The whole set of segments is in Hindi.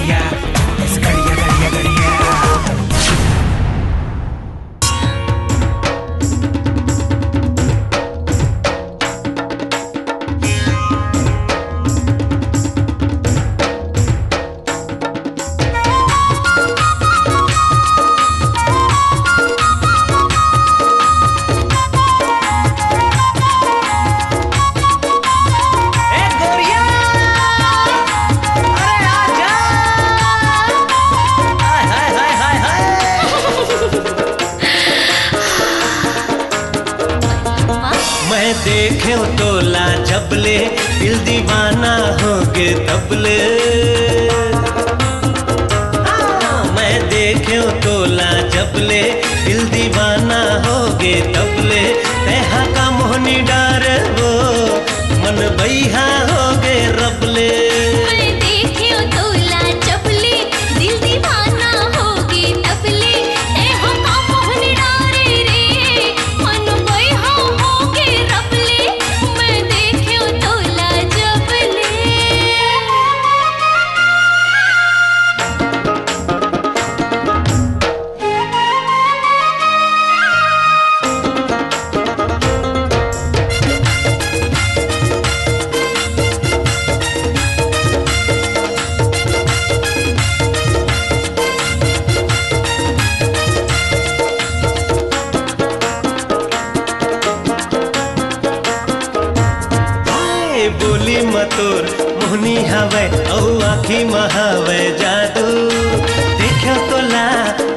गड़िया गड़िया गड़िया गड़िया। मैं देखे तोला जबले दिल दीवाना होगे तबले। मैं देखे तोला जबले दिल दीवाना होगे तबले। तेहा का मोहनी डार वो मन बैहा होगे रबले। बोली मतोर मोहनी हवे औ आखी महावे जादू। देखो तोला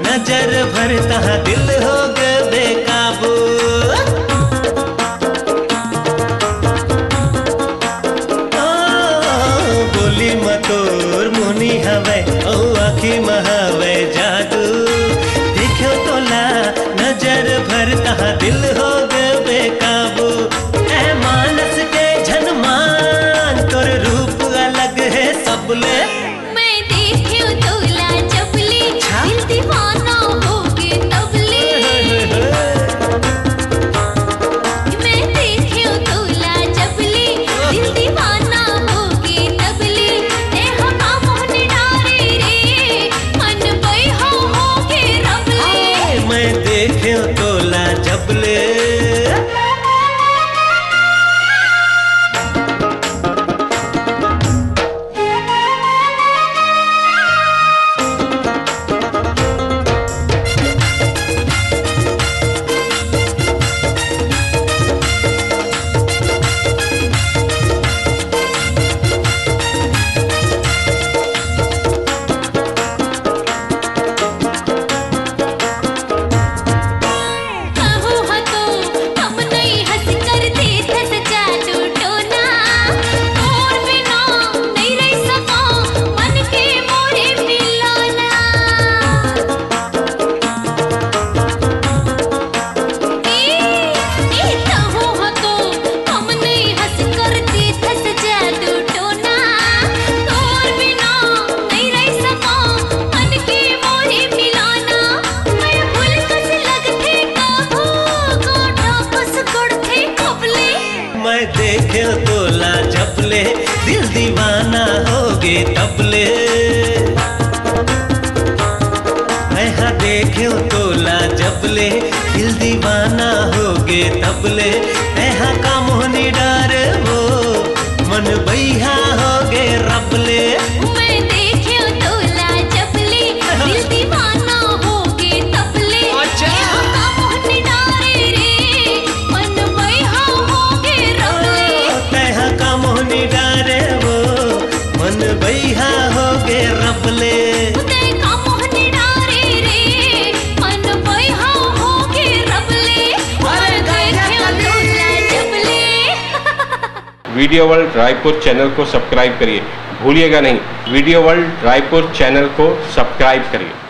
नजर भरता दिल हो गए बेकाबू। बोली मतोर मोहनी हवे औ आखी महावे जादू। देखो तोला नजर भरता दिल हो गए बेकाबू। मानस के झनमान तोर रूप अलग है सबले। मैं देखियो तोला जबले दिल दीवाना होगे तबले। मैं देखियो तोला जबले दिल दीवाना होगे तबले। तेहा का मोहन डारे रे मन बैहा होगे रबले। मैं देखियो तोला जबले। मैं देखे तोला जबले दिल दीवाना होगे तबले। मैं देखे तोला जबले दिल दीवाना होगे तबले। तेहा का मोहनी डार वो मन बैहा होगे रबले। मैं देखियो तोला जबले दिल दीवाना होगे तबले। तेहा का मोहनी डारे रे मन बैहा होगे रबले। तेहा का मोहनी डारे वो मन बैहा होगे रबले। तेहा मोहनी डारे रे मन बैहा होगे रबले। मैं देखियो तोला जबले। वीडियो वर्ल्ड रायपुर चैनल को सब्सक्राइब करिए, भूलिएगा नहीं। वीडियो वर्ल्ड रायपुर चैनल को सब्सक्राइब करिए।